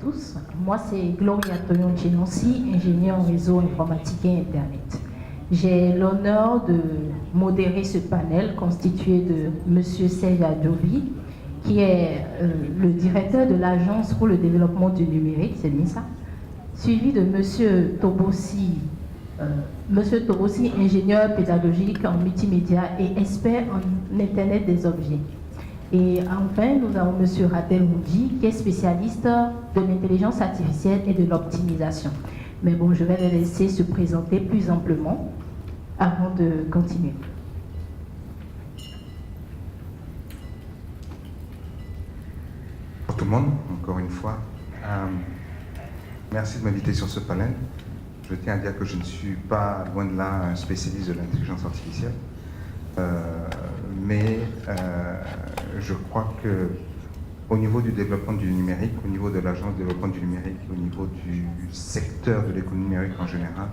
tous. Moi, c'est Gloria Toyon-Chenonsi, ingénieure en réseau informatique et Internet. J'ai l'honneur de modérer ce panel constitué de M. Serge Adjovi, qui est le directeur de l'Agence pour le développement du numérique, c'est bien ça, suivi de M. Tobossi, ingénieur pédagogique en multimédia et expert en Internet des objets. Et enfin, nous avons M. Ratel Moudji, qui est spécialiste de l'intelligence artificielle et de l'optimisation. Mais bon, je vais les laisser se présenter plus amplement avant de continuer. Pour tout le monde, encore une fois, merci de m'inviter sur ce panel. Je tiens à dire que je ne suis pas, loin de là, un spécialiste de l'intelligence artificielle. Mais je crois qu'au niveau du développement du numérique, au niveau de l'agence de développement du numérique, au niveau du secteur de l'économie numérique en général,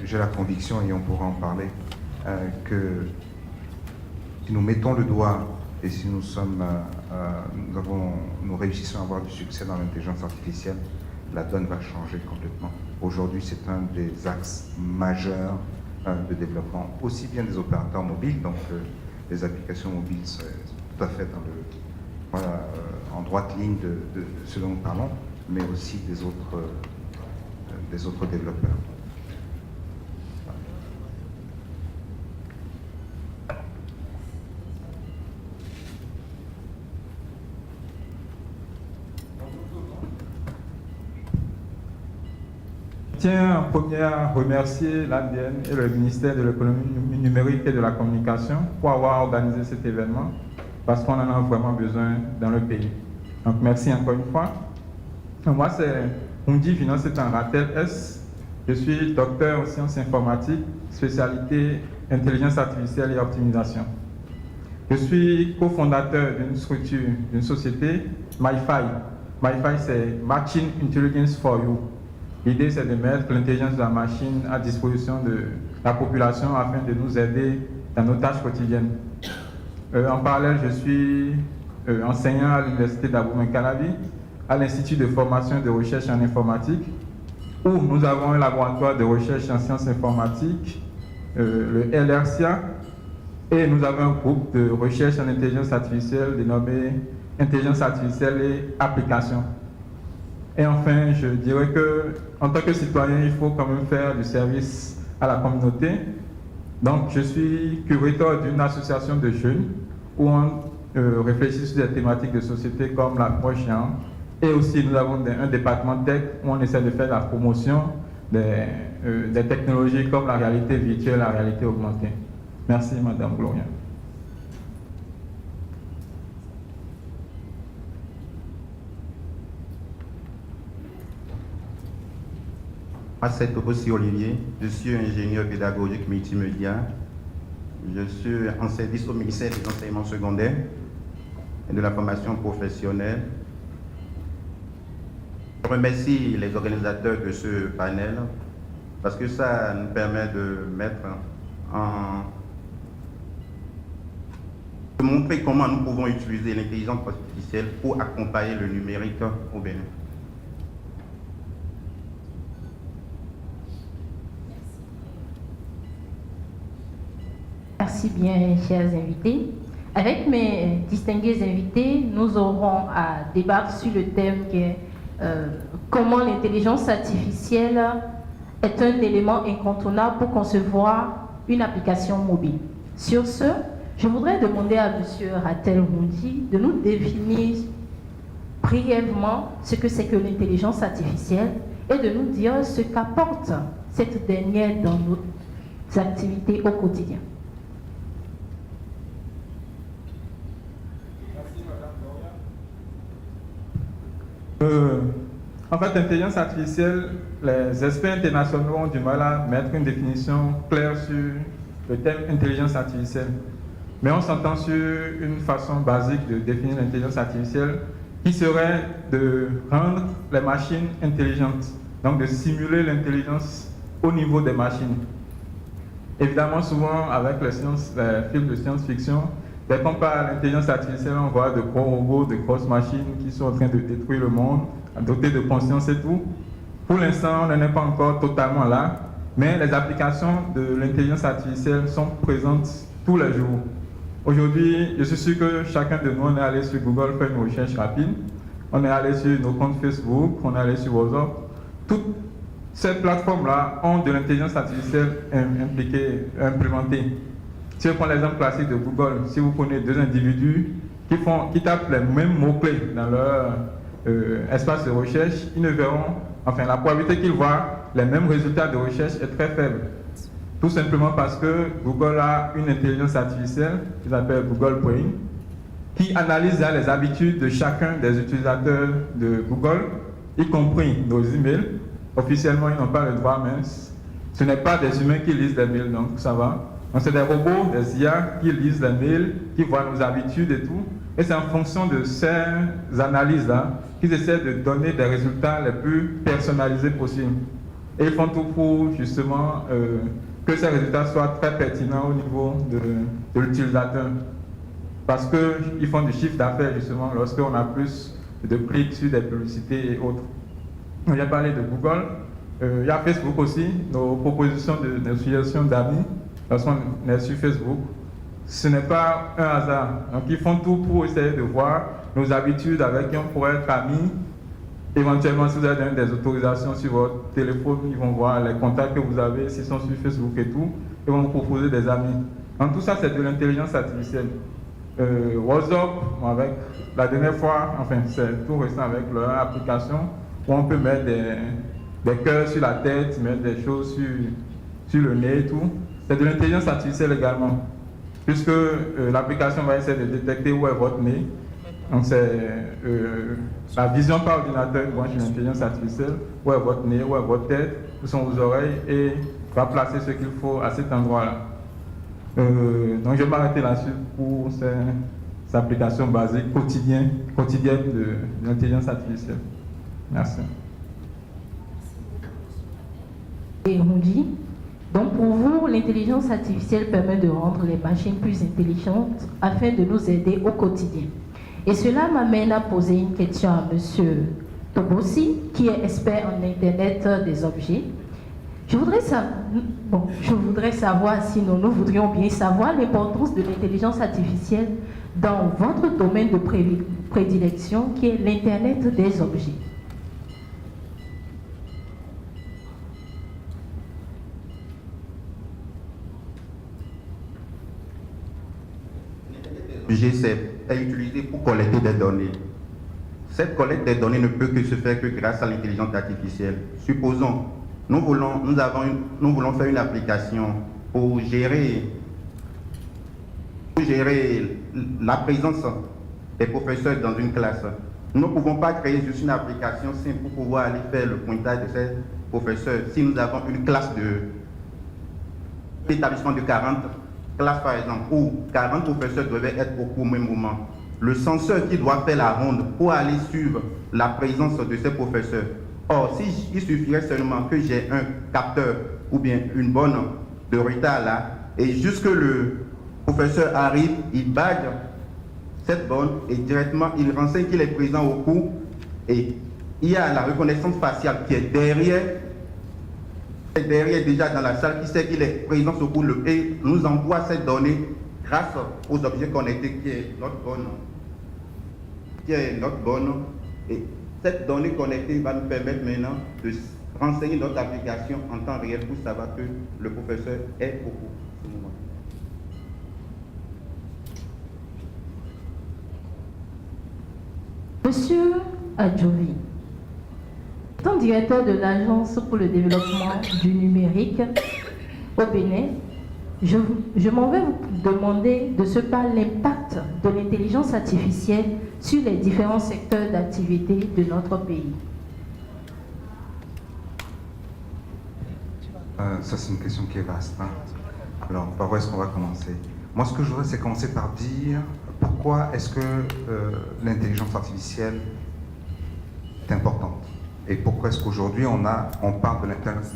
j'ai la conviction, et on pourra en parler, que si nous mettons le doigt et si nous réussissons à avoir du succès dans l'intelligence artificielle, la donne va changer complètement. Aujourd'hui, c'est un des axes majeurs de développement, aussi bien des opérateurs mobiles, donc les applications mobiles sont tout à fait en droite ligne de ce dont nous parlons, mais aussi des autres développeurs. Je tiens en premier à remercier l'ADN et le ministère de l'économie numérique et de la communication pour avoir organisé cet événement, parce qu'on en a vraiment besoin dans le pays. Donc merci encore une fois. Moi, c'est Hundi Finance en Ratel S. Je suis docteur en sciences informatiques, spécialité intelligence artificielle et optimisation. Je suis cofondateur d'une structure, d'une société, MyFi. MyFi, c'est Machine Intelligence for You. L'idée, c'est de mettre l'intelligence de la machine à disposition de la population afin de nous aider dans nos tâches quotidiennes. En parallèle, je suis enseignant à l'Université d'Abomey-Calavi, à l'Institut de formation et de recherche en informatique, où nous avons un laboratoire de recherche en sciences informatiques, le LRCA, et nous avons un groupe de recherche en intelligence artificielle dénommé Intelligence artificielle et applications. Et enfin, je dirais qu'en tant que citoyen, il faut quand même faire du service à la communauté. Donc, je suis curateur d'une association de jeunes où on réfléchit sur des thématiques de société comme l'approche géante. Et aussi, nous avons un département tech où on essaie de faire la promotion des technologies comme la réalité virtuelle, la réalité augmentée. Merci, Madame Gloria. Moi, c'est Tobossi Olivier. Je suis ingénieur pédagogique multimédia. Je suis en service au ministère des enseignements secondaires et de la formation professionnelle. Je remercie les organisateurs de ce panel parce que ça nous permet de montrer comment nous pouvons utiliser l'intelligence artificielle pour accompagner le numérique au Bénin. Merci bien, chers invités. Avec mes distingués invités, nous aurons à débattre sur le thème qui est comment l'intelligence artificielle est un élément incontournable pour concevoir une application mobile. Sur ce, je voudrais demander à M. Ratel Moudji de nous définir brièvement ce que c'est que l'intelligence artificielle et de nous dire ce qu'apporte cette dernière dans nos activités au quotidien. En fait, l'intelligence artificielle, les experts internationaux ont du mal à mettre une définition claire sur le thème intelligence artificielle. Mais on s'entend sur une façon basique de définir l'intelligence artificielle qui serait de rendre les machines intelligentes, donc de simuler l'intelligence au niveau des machines. Évidemment, souvent avec les films de science-fiction, dès qu'on parle à l'intelligence artificielle, on voit de gros robots, de grosses machines qui sont en train de détruire le monde, dotés de conscience et tout. Pour l'instant, on n'en est pas encore totalement là, mais les applications de l'intelligence artificielle sont présentes tous les jours. Aujourd'hui, je suis sûr que chacun de nous, on est allé sur Google faire une recherche rapide, on est allé sur nos comptes Facebook, on est allé sur WhatsApp. Toutes ces plateformes-là ont de l'intelligence artificielle implémentée. Si on prend l'exemple classique de Google, si vous prenez deux individus qui tapent les mêmes mots-clés dans leur espace de recherche, ils ne verront, enfin la probabilité qu'ils voient les mêmes résultats de recherche est très faible. Tout simplement parce que Google a une intelligence artificielle qu'ils appellent Google Brain, qui analyse les habitudes de chacun des utilisateurs de Google, y compris nos emails. Officiellement, ils n'ont pas le droit, mais ce n'est pas des humains qui lisent les mails, donc ça va. Donc c'est des robots, des IA qui lisent les mails, qui voient nos habitudes et tout. Et c'est en fonction de ces analyses-là qu'ils essaient de donner des résultats les plus personnalisés possibles. Et ils font tout pour justement que ces résultats soient très pertinents au niveau de l'utilisateur. Parce qu'ils font du chiffre d'affaires justement lorsqu'on a plus de clics sur des publicités et autres. J'ai parlé de Google, il y a Facebook aussi, nos propositions d'association d'amis, lorsqu'on est sur Facebook, ce n'est pas un hasard. Donc ils font tout pour essayer de voir nos habitudes avec qui on pourrait être amis. Éventuellement, si vous avez donné des autorisations sur votre téléphone, ils vont voir les contacts que vous avez, s'ils sont sur Facebook et tout, ils vont vous proposer des amis. Donc tout ça, c'est de l'intelligence artificielle. WhatsApp, avec la dernière fois, enfin c'est tout récent avec leur application, où on peut mettre des cœurs sur la tête, mettre des choses sur le nez et tout. C'est de l'intelligence artificielle également, puisque l'application va essayer de détecter où est votre nez. Donc c'est la vision par ordinateur, branche l'intelligence artificielle, où est votre nez, où est votre tête, où sont vos oreilles, et va placer ce qu'il faut à cet endroit-là. Donc je vais m'arrêter là-dessus pour ces applications basiques quotidiennes de l'intelligence artificielle. Merci. Et on dit, donc pour vous, l'intelligence artificielle permet de rendre les machines plus intelligentes afin de nous aider au quotidien. Et cela m'amène à poser une question à M. Tobossi, qui est expert en Internet des objets. Je voudrais savoir, sinon nous voudrions bien savoir l'importance de l'intelligence artificielle dans votre domaine de prédilection, qui est l'Internet des objets. C'est utilisé pour collecter des données. Cette collecte des données ne peut que se faire que grâce à l'intelligence artificielle. Supposons, nous voulons faire une application pour gérer la présence des professeurs dans une classe. Nous ne pouvons pas créer juste une application simple pour pouvoir aller faire le pointage de ces professeurs. Si nous avons une classe d'établissement de 40 classes par exemple, où 40 professeurs devaient être au même moment, le censeur qui doit faire la ronde pour aller suivre la présence de ces professeurs. Or, il suffirait seulement que j'ai un capteur ou bien une borne de retard là, et jusque le professeur arrive, il badge cette borne et directement il renseigne qu'il est présent au cours, et il y a la reconnaissance faciale qui est derrière déjà dans la salle, qui sait qu'il est présent au cours et nous envoie cette donnée grâce aux objets connectés qui est notre borne. Et cette donnée connectée va nous permettre maintenant de renseigner notre application en temps réel pour savoir que le professeur est au cours. Monsieur Adjovi, étant directeur de l'Agence pour le développement du numérique au Bénin, je m'en vais vous demander de ce pas l'impact de l'intelligence artificielle sur les différents secteurs d'activité de notre pays. Ça, c'est une question qui est vaste. Hein. Alors, par où est-ce qu'on va commencer? Moi, ce que je voudrais, c'est commencer par dire pourquoi est-ce que l'intelligence artificielle est importante. Et pourquoi est-ce qu'aujourd'hui, on parle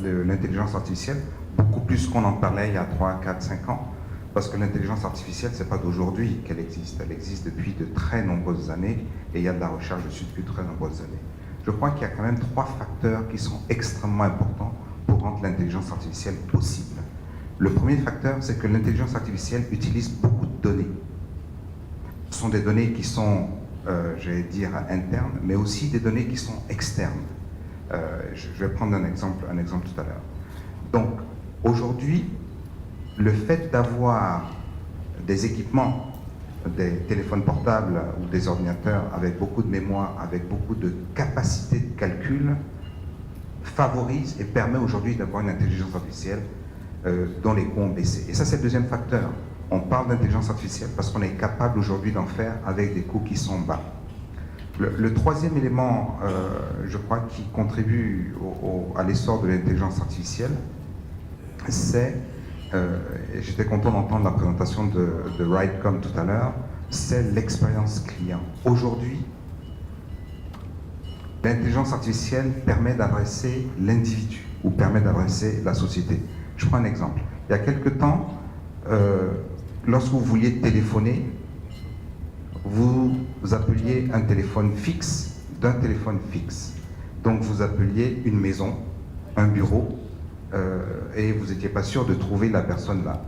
de l'intelligence artificielle beaucoup plus qu'on en parlait il y a 3, 4, 5 ans. Parce que l'intelligence artificielle, ce n'est pas d'aujourd'hui qu'elle existe. Elle existe depuis de très nombreuses années et il y a de la recherche dessus depuis de très nombreuses années. Je crois qu'il y a quand même 3 facteurs qui sont extrêmement importants pour rendre l'intelligence artificielle possible. Le premier facteur, c'est que l'intelligence artificielle utilise beaucoup de données. Ce sont des données qui sont, j'allais dire, internes, mais aussi des données qui sont externes. Je vais prendre un exemple tout à l'heure. Donc, aujourd'hui, le fait d'avoir des équipements, des téléphones portables ou des ordinateurs avec beaucoup de mémoire, avec beaucoup de capacité de calcul, favorise et permet aujourd'hui d'avoir une intelligence artificielle dont les coûts ont baissé. Et ça, c'est le deuxième facteur. On parle d'intelligence artificielle parce qu'on est capable aujourd'hui d'en faire avec des coûts qui sont bas. Le troisième élément, je crois, qui contribue à l'essor de l'intelligence artificielle, c'est, et j'étais content d'entendre la présentation de RideCom tout à l'heure, c'est l'expérience client. Aujourd'hui, l'intelligence artificielle permet d'adresser l'individu ou permet d'adresser la société. Je prends un exemple. Il y a quelque temps, lorsque vous vouliez téléphoner, vous appeliez un téléphone fixe d'un téléphone fixe. Donc vous appeliez une maison, un bureau, et vous n'étiez pas sûr de trouver la personne là.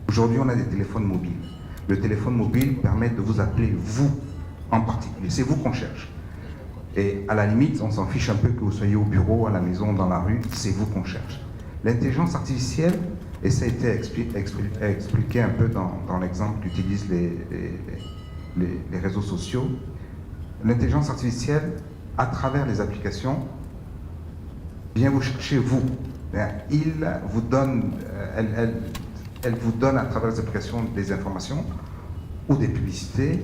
Aujourd'hui, on a des téléphones mobiles. Le téléphone mobile permet de vous appeler vous en particulier. C'est vous qu'on cherche. Et à la limite, on s'en fiche un peu que vous soyez au bureau, à la maison, dans la rue, c'est vous qu'on cherche. L'intelligence artificielle, et ça a été expliqué un peu dans l'exemple qu'utilisent les réseaux sociaux, l'intelligence artificielle, à travers les applications, vient vous chercher vous. Elle vous donne à travers les applications des informations ou des publicités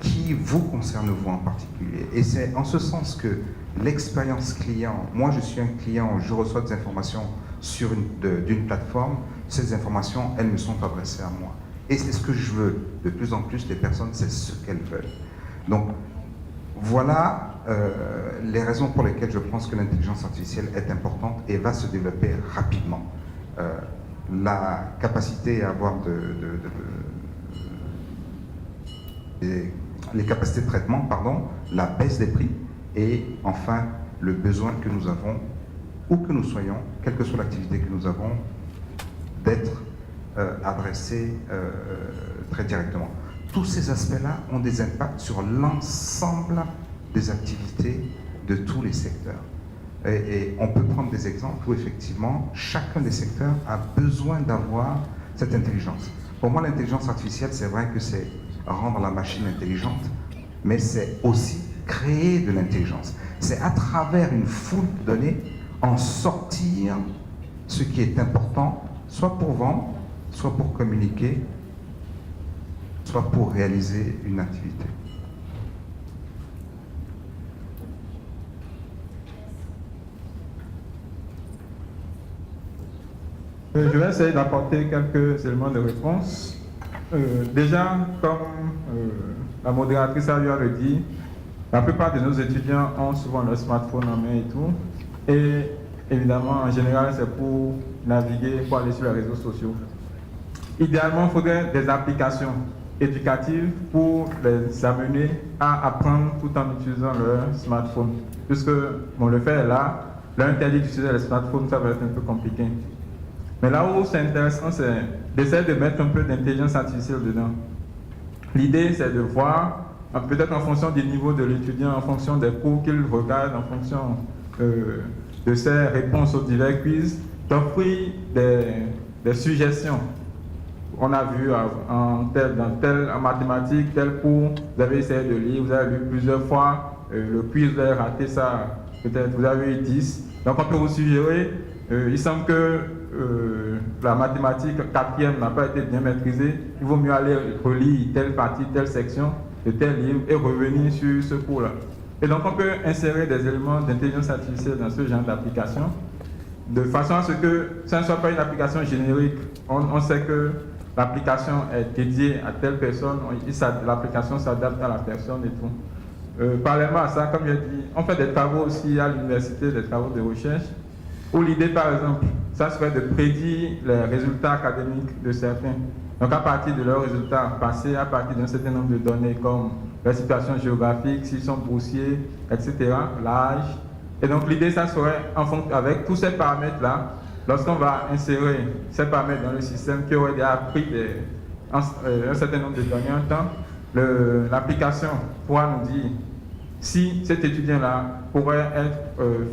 qui vous concernent vous en particulier. Et c'est en ce sens que l'expérience client, moi je suis un client, je reçois des informations d'une plateforme, ces informations, elles me sont adressées à moi. Et c'est ce que je veux. De plus en plus, les personnes, c'est ce qu'elles veulent. Donc, voilà les raisons pour lesquelles je pense que l'intelligence artificielle est importante et va se développer rapidement. La capacité à avoir les capacités de traitement, la baisse des prix et enfin le besoin que nous avons, où que nous soyons, quelle que soit l'activité que nous avons, d'être adressés très directement. Tous ces aspects-là ont des impacts sur l'ensemble des activités de tous les secteurs. Et on peut prendre des exemples où effectivement chacun des secteurs a besoin d'avoir cette intelligence. Pour moi, l'intelligence artificielle, c'est vrai que c'est rendre la machine intelligente, mais c'est aussi créer de l'intelligence. C'est à travers une foule de données en sortir ce qui est important, soit pour vendre, soit pour communiquer, soit pour réaliser une activité. Je vais essayer d'apporter quelques éléments de réponse. Déjà, comme la modératrice a eu à le dire, la plupart de nos étudiants ont souvent leur smartphone en main et tout. Et évidemment, en général, c'est pour naviguer, pour aller sur les réseaux sociaux. Idéalement, il faudrait des applications éducatives pour les amener à apprendre tout en utilisant leur smartphone. Puisque, bon, le fait est là, leur interdit d'utiliser les smartphones, ça va être un peu compliqué. Mais là où c'est intéressant, c'est d'essayer de mettre un peu d'intelligence artificielle dedans. L'idée, c'est de voir, peut-être en fonction du niveau de l'étudiant, en fonction des cours qu'il regarde, en fonction de ses réponses aux divers quiz, d'offrir des suggestions. On a vu en mathématiques, tel cours, vous avez essayé de lire, vous avez lu plusieurs fois, le quiz, vous avez raté ça, peut-être vous avez eu 10. Donc on peut vous suggérer, il semble que la mathématique 4e n'a pas été bien maîtrisée, il vaut mieux aller relire telle partie, telle section de tel livre et revenir sur ce cours-là. Et donc on peut insérer des éléments d'intelligence artificielle dans ce genre d'application, de façon à ce que ça ne soit pas une application générique. On sait que l'application est dédiée à telle personne, l'application s'adapte à la personne et tout. Parallèlement à ça, comme j'ai dit, on fait des travaux aussi à l'université, des travaux de recherche, où l'idée par exemple ça serait de prédire les résultats académiques de certains. Donc à partir de leurs résultats passés, à partir d'un certain nombre de données comme la situation géographique, s'ils sont boursiers, etc., l'âge. Et donc l'idée, ça serait, en fonction, avec tous ces paramètres-là, lorsqu'on va insérer ces paramètres dans le système qui aurait déjà pris un certain nombre de données en temps, l'application pourra nous dire si cet étudiant-là pourrait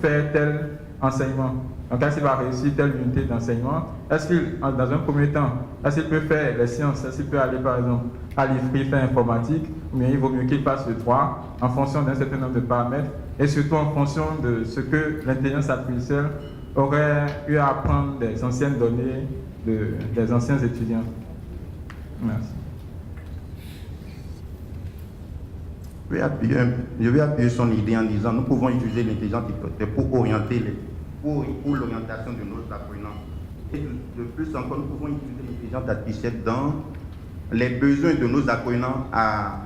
faire tel enseignement. Donc, est-ce qu'il va réussir telle unité d'enseignement? Est-ce qu'il, dans un premier temps, est-ce qu'il peut faire les sciences? Est-ce qu'il peut aller, par exemple, à l'IFRI faire informatique? Ou bien il vaut mieux qu'il fasse le 3 en fonction d'un certain nombre de paramètres et surtout en fonction de ce que l'intelligence artificielle aurait eu à apprendre des anciennes données des anciens étudiants. Merci. Je vais appuyer son idée en disant nous pouvons utiliser l'intelligence artificielle pour orienter pour l'orientation de nos apprenants. Et de plus encore, nous pouvons utiliser l'intelligence artificielle dans les besoins de nos apprenants à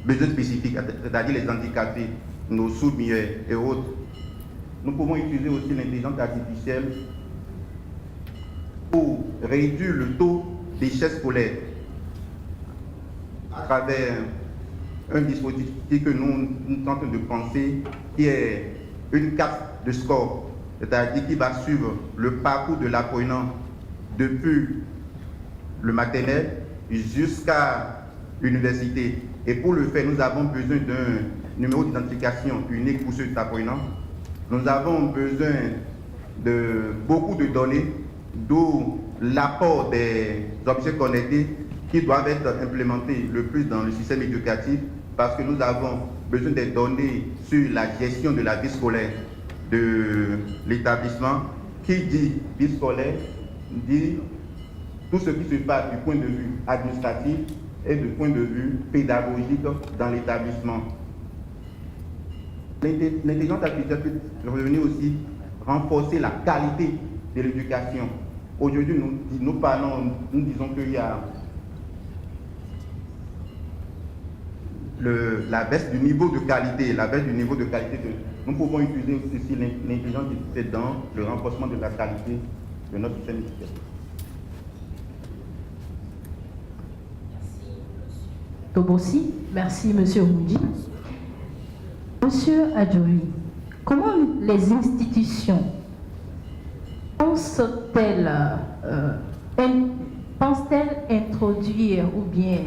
besoins spécifiques, c'est-à-dire les handicapés, nos sourds-muets et autres. Nous pouvons utiliser aussi l'intelligence artificielle pour réduire le taux d'échec scolaire à travers un dispositif que nous tentons de penser qui est une carte de score, c'est-à-dire qui va suivre le parcours de l'apprenant depuis le maternel jusqu'à l'université. Et pour le faire, nous avons besoin d'un numéro d'identification unique pour cet apprenant. Nous avons besoin de beaucoup de données, d'où l'apport des objets connectés qui doivent être implémentés le plus dans le système éducatif, parce que nous avons besoin des données sur la gestion de la vie scolaire de l'établissement. Qui dit vie scolaire dit tout ce qui se passe du point de vue administratif et du point de vue pédagogique dans l'établissement. L'intelligence artificielle peut revenir aussi renforcer la qualité de l'éducation. Aujourd'hui, nous disons qu'il y a la baisse du niveau de qualité, nous pouvons utiliser aussi l'intelligence artificielle dans le renforcement de la qualité de notre système éducatif. Tobossi, merci Monsieur Moudi. Monsieur Adjouri, comment les institutions pensent-elles introduire ou bien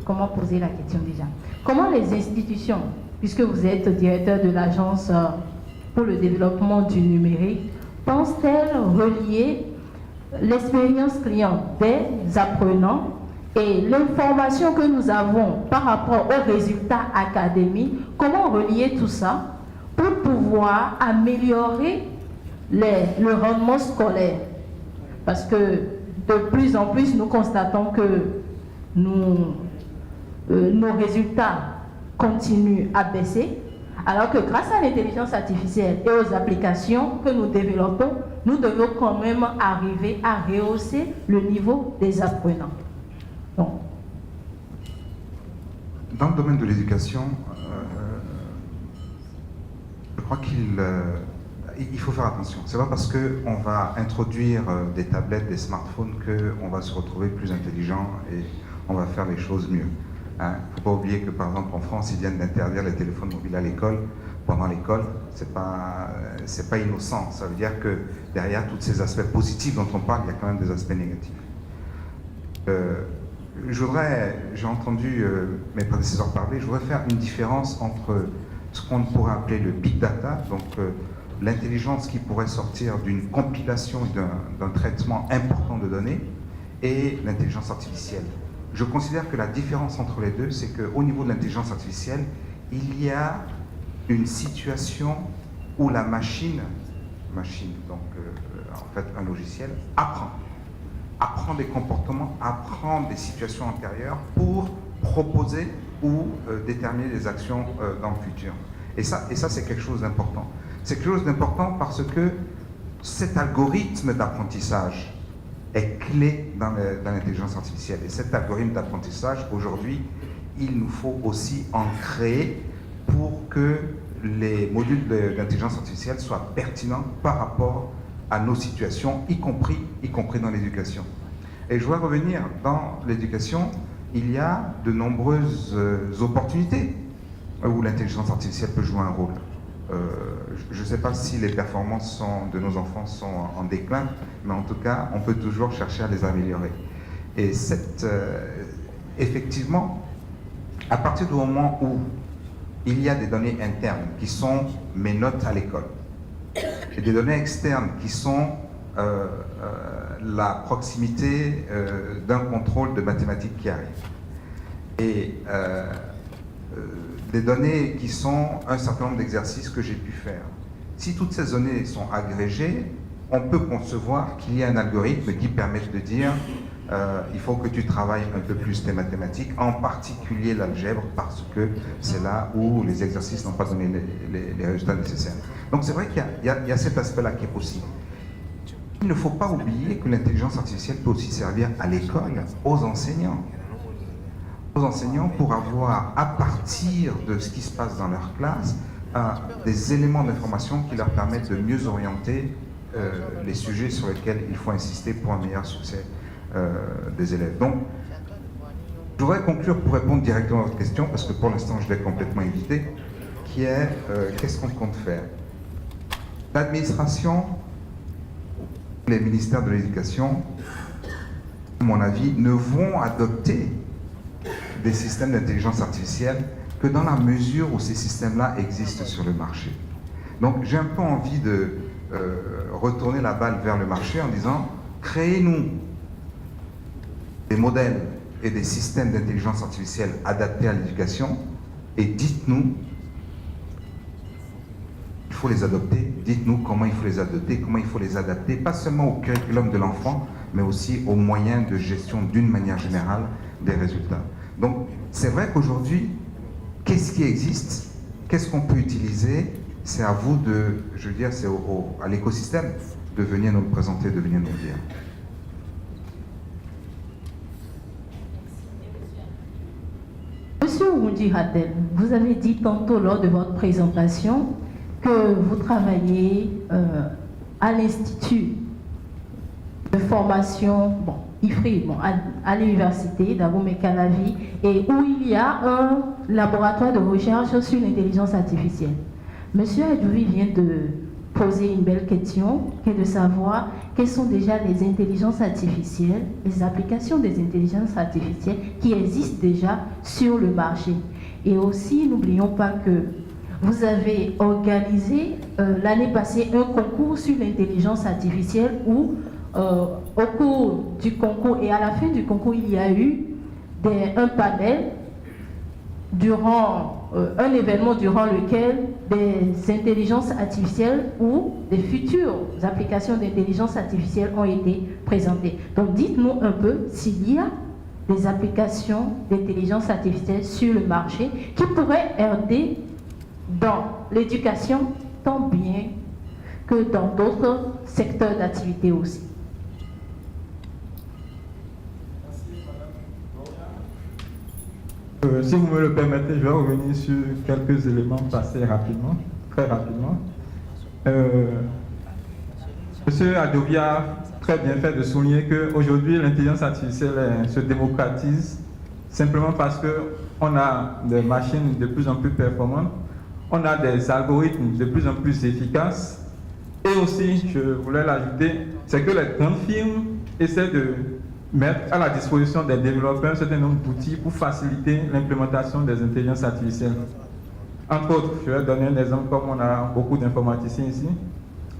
comment poser la question déjà? Comment les institutions, puisque vous êtes directeur de l'Agence pour le développement du numérique, pensent-elles relier l'expérience client des apprenants et l'information que nous avons par rapport aux résultats académiques, comment relier tout ça pour pouvoir améliorer le rendement scolaire? Parce que de plus en plus, nous constatons que nos résultats continuent à baisser, alors que grâce à l'intelligence artificielle et aux applications que nous développons, nous devons quand même arriver à rehausser le niveau des apprenants. Donc, dans le domaine de l'éducation, je crois qu'il faut faire attention. C'est pas parce qu'on va introduire des tablettes, des smartphones qu'on va se retrouver plus intelligent et on va faire les choses mieux. Il ne faut pas oublier que, par exemple, en France, ils viennent d'interdire les téléphones mobiles à l'école, pendant l'école. C'est pas innocent. Ça veut dire que derrière tous ces aspects positifs dont on parle, il y a quand même des aspects négatifs. J'ai entendu mes prédécesseurs parler, je voudrais faire une différence entre ce qu'on pourrait appeler le big data, donc l'intelligence qui pourrait sortir d'une compilation, d'un traitement important de données, et l'intelligence artificielle. Je considère que la différence entre les deux, c'est qu'au niveau de l'intelligence artificielle, il y a une situation où la machine, donc en fait un logiciel, apprend des comportements, apprend des situations antérieures pour proposer ou déterminer des actions dans le futur. Et ça c'est quelque chose d'important. C'est quelque chose d'important parce que cet algorithme d'apprentissage est clé dans l'intelligence artificielle. Et cet algorithme d'apprentissage, aujourd'hui, il nous faut aussi en créer pour que les modules d'intelligence artificielle soient pertinents par rapport à nos situations, y compris dans l'éducation. Et je voudrais revenir dans l'éducation, il y a de nombreuses opportunités où l'intelligence artificielle peut jouer un rôle. Je ne sais pas si les performances de nos enfants sont en déclin, mais en tout cas, on peut toujours chercher à les améliorer. Et effectivement, à partir du moment où il y a des données internes qui sont mes notes à l'école, et des données externes qui sont la proximité d'un contrôle de mathématiques qui arrive, et des données qui sont un certain nombre d'exercices que j'ai pu faire. Si toutes ces données sont agrégées, on peut concevoir qu'il y a un algorithme qui permette de dire il faut que tu travailles un peu plus tes mathématiques, en particulier l'algèbre, parce que c'est là où les exercices n'ont pas donné les résultats nécessaires. Donc c'est vrai qu'il y a cet aspect-là qui est possible. Il ne faut pas oublier que l'intelligence artificielle peut aussi servir à l'école, aux enseignants pour avoir, à partir de ce qui se passe dans leur classe, des éléments d'information qui leur permettent de mieux orienter les sujets sur lesquels il faut insister pour un meilleur succès des élèves. Donc, je voudrais conclure pour répondre directement à votre question, parce que pour l'instant je l'ai complètement évité, qui est qu'est-ce qu'on compte faire? L'administration, les ministères de l'éducation, à mon avis, ne vont adopter des systèmes d'intelligence artificielle que dans la mesure où ces systèmes-là existent sur le marché. Donc j'ai un peu envie de retourner la balle vers le marché en disant, créez-nous des modèles et des systèmes d'intelligence artificielle adaptés à l'éducation et dites-nous il faut les adopter, dites-nous comment il faut les adopter, comment il faut les adapter, pas seulement au curriculum de l'enfant, mais aussi aux moyens de gestion d'une manière générale des résultats. Donc c'est vrai qu'aujourd'hui, qu'est-ce qui existe, qu'est-ce qu'on peut utiliser, c'est à vous de, je veux dire, c'est à l'écosystème de venir nous le présenter, de venir nous le dire. Monsieur Oundi Radel, vous avez dit tantôt lors de votre présentation que vous travaillez à l'Institut de formation, IFRI, à l'université d'Abomey-Calavi, et où il y a un laboratoire de recherche sur l'intelligence artificielle. Monsieur Adjouvi vient de poser une belle question, qui est de savoir quelles sont déjà les intelligences artificielles, les applications des intelligences artificielles qui existent déjà sur le marché. Et aussi, n'oublions pas que vous avez organisé l'année passée un concours sur l'intelligence artificielle où, au cours du concours et à la fin du concours, il y a eu un panel durant un événement durant lequel des intelligences artificielles ou des futures applications d'intelligence artificielle ont été présentées. Donc dites-nous un peu s'il y a des applications d'intelligence artificielle sur le marché qui pourraient aider dans l'éducation tant bien que dans d'autres secteurs d'activité aussi. Si vous me le permettez, je vais revenir sur quelques éléments passés rapidement, très rapidement. Monsieur Adovi a très bien fait de souligner qu'aujourd'hui, l'intelligence artificielle se démocratise simplement parce qu'on a des machines de plus en plus performantes, on a des algorithmes de plus en plus efficaces, et aussi, je voulais l'ajouter, c'est que les grandes firmes essaient de mettre à la disposition des développeurs un certain nombre d'outils pour faciliter l'implémentation des intelligences artificielles. Entre autres, je vais donner un exemple comme on a beaucoup d'informaticiens ici.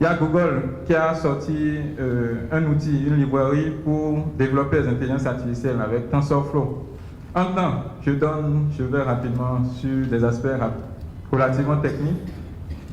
Il y a Google qui a sorti un outil, une librairie pour développer les intelligences artificielles avec TensorFlow. En temps, je vais rapidement sur des aspects relativement techniques.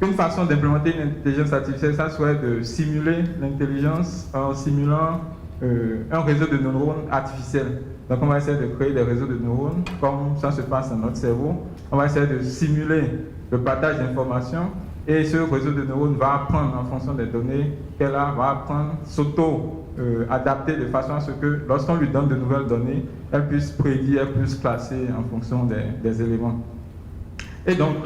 Une façon d'implémenter une intelligence artificielle, ça serait de simuler l'intelligence en simulant un réseau de neurones artificiels. Donc on va essayer de créer des réseaux de neurones comme ça se passe dans notre cerveau. On va essayer de simuler le partage d'informations et ce réseau de neurones va apprendre en fonction des données qu'elle a, va apprendre, s'auto-adapter de façon à ce que lorsqu'on lui donne de nouvelles données, elle puisse prédire, elle puisse classer en fonction des éléments. Et donc,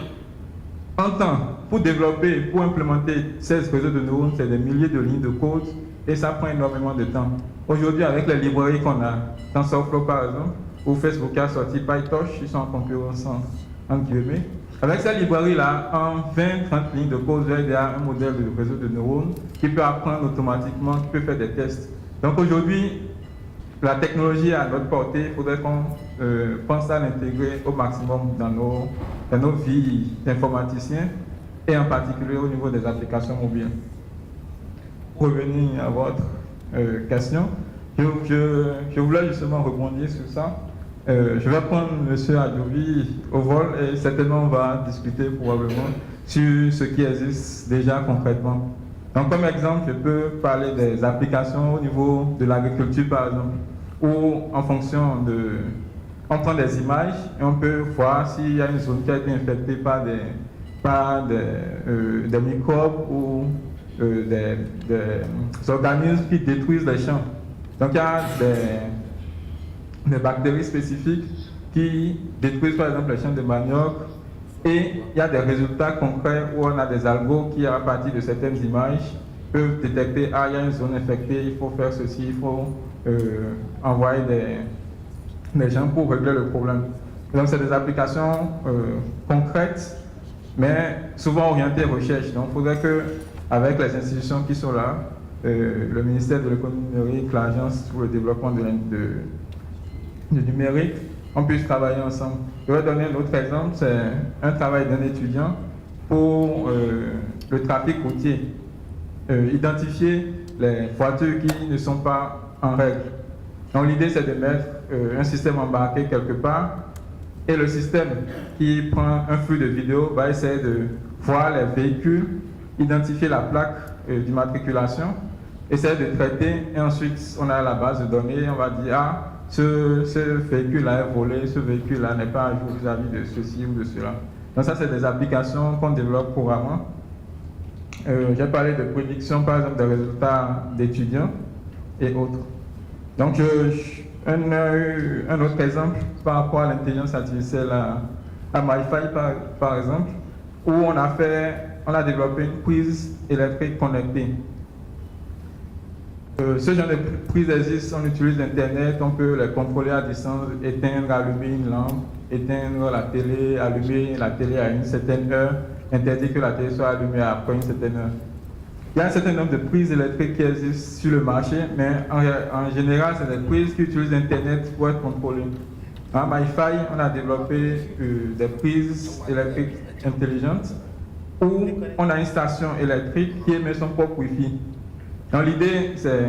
en temps, pour développer, pour implémenter 16 réseaux de neurones, c'est des milliers de lignes de code et ça prend énormément de temps. Aujourd'hui, avec les librairies qu'on a, TensorFlow par exemple, ou Facebook a sorti PyTorch, ils sont en concurrence en guillemets. Avec cette librairie-là, en 20-30 lignes de code, il y a un modèle de réseau de neurones qui peut apprendre automatiquement, qui peut faire des tests. Donc aujourd'hui, la technologie est à notre portée, il faudrait qu'on pense à l'intégrer au maximum dans nos vies d'informaticiens et en particulier au niveau des applications mobiles. Pour revenir à votre question, je voulais justement rebondir sur ça. Je vais prendre M. Adjoubi au vol et certainement on va discuter probablement sur ce qui existe déjà concrètement. Donc comme exemple, je peux parler des applications au niveau de l'agriculture par exemple, où en fonction de... On prend des images et on peut voir s'il y a une zone qui a été infectée par des microbes ou des organismes qui détruisent les champs. Donc il y a des bactéries spécifiques qui détruisent par exemple les champs de manioc et il y a des résultats concrets où on a des algos qui à partir de certaines images peuvent détecter il y a une zone infectée, il faut faire ceci, il faut envoyer des gens pour régler le problème. Donc c'est des applications concrètes mais souvent orientées recherche. Donc il faudrait qu'avec les institutions qui sont là, le ministère de l'économie numérique, l'agence pour le développement du numérique, on puisse travailler ensemble. Je vais donner un autre exemple, c'est un travail d'un étudiant pour le trafic routier. Identifier les voitures qui ne sont pas en règle. Donc l'idée c'est de mettre un système embarqué quelque part et le système qui prend un flux de vidéos va essayer de voir les véhicules, identifier la plaque d'immatriculation, essayer de traiter et ensuite on a la base de données et on va dire ce véhicule-là est volé, ce véhicule-là n'est pas à jour vis-à-vis de ceci ou de cela. Donc ça, c'est des applications qu'on développe couramment. J'ai parlé de prédiction, par exemple, des résultats d'étudiants et autres. Donc, un autre exemple par rapport à l'intelligence artificielle à MyFi, par exemple, où on a développé une prise électrique connectée. Ce genre de prise existe, on utilise Internet, on peut les contrôler à distance, éteindre, allumer une lampe, éteindre la télé, allumer la télé à une certaine heure, interdire que la télé soit allumée après une certaine heure. Il y a un certain nombre de prises électriques qui existent sur le marché, mais en général, c'est des prises qui utilisent Internet pour être contrôlées. À MyFi, on a développé des prises électriques intelligentes où on a une station électrique qui émet son propre Wi-Fi. Donc l'idée, c'est,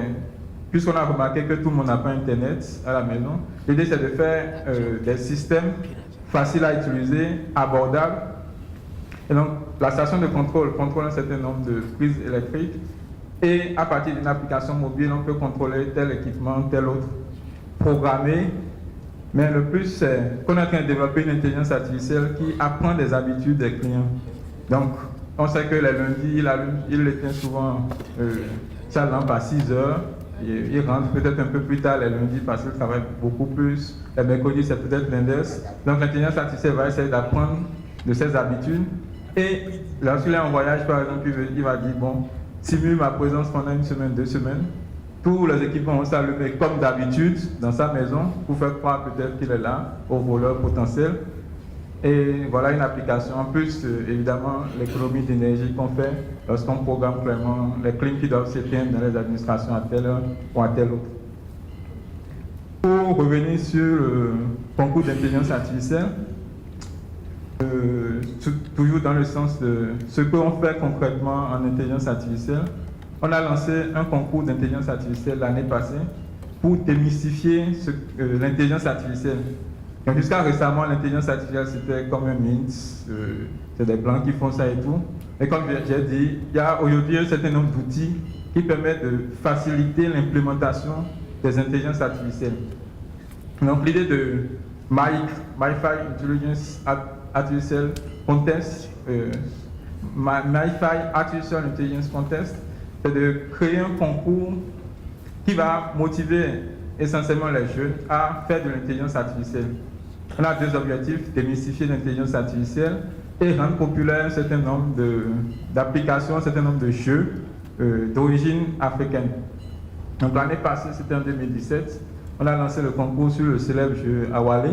puisqu'on a remarqué que tout le monde n'a pas Internet à la maison, l'idée c'est de faire des systèmes faciles à utiliser, abordables. Et donc la station de contrôle contrôle un certain nombre de prises électriques et à partir d'une application mobile, on peut contrôler tel équipement, tel autre, programmé. Mais le plus, c'est qu'on est en train de développer une intelligence artificielle qui apprend des habitudes des clients. Donc, on sait que les lundis, il éteint souvent sa lampe à 6 heures. Il rentre peut-être un peu plus tard les lundis parce qu'il travaille beaucoup plus. Les mercredis, c'est peut-être l'inverse. Donc, l'intelligence artificielle va essayer d'apprendre de ses habitudes. Et lorsqu'il est en voyage, par exemple, il va dire, bon, simule ma présence pendant une semaine, 2 semaines. Tous les équipements vont s'allumer comme d'habitude dans sa maison pour faire croire peut-être qu'il est là au voleur potentiel. Et voilà une application. En plus, évidemment, l'économie d'énergie qu'on fait lorsqu'on programme clairement les clims qui doivent s'éteindre dans les administrations à telle heure ou à telle autre. Pour revenir sur le concours d'intelligence artificielle, toujours dans le sens de ce qu'on fait concrètement en intelligence artificielle, on a lancé un concours d'intelligence artificielle l'année passée pour démystifier l'intelligence artificielle. Donc jusqu'à récemment, l'intelligence artificielle c'était comme un mint, c'est des blancs qui font ça et tout. Et comme j'ai dit, il y a aujourd'hui un certain nombre d'outils qui permettent de faciliter l'implémentation des intelligences artificielles. Donc l'idée de MyFi Intelligence Artificial Contest, MyFi Artificial Intelligence Contest, c'est de créer un concours qui va motiver essentiellement les jeunes à faire de l'intelligence artificielle. On a 2 objectifs, démystifier l'intelligence artificielle et rendre populaire un certain nombre d'applications, un certain nombre de jeux d'origine africaine. Donc l'année passée, c'était en 2017, on a lancé le concours sur le célèbre jeu Awalé.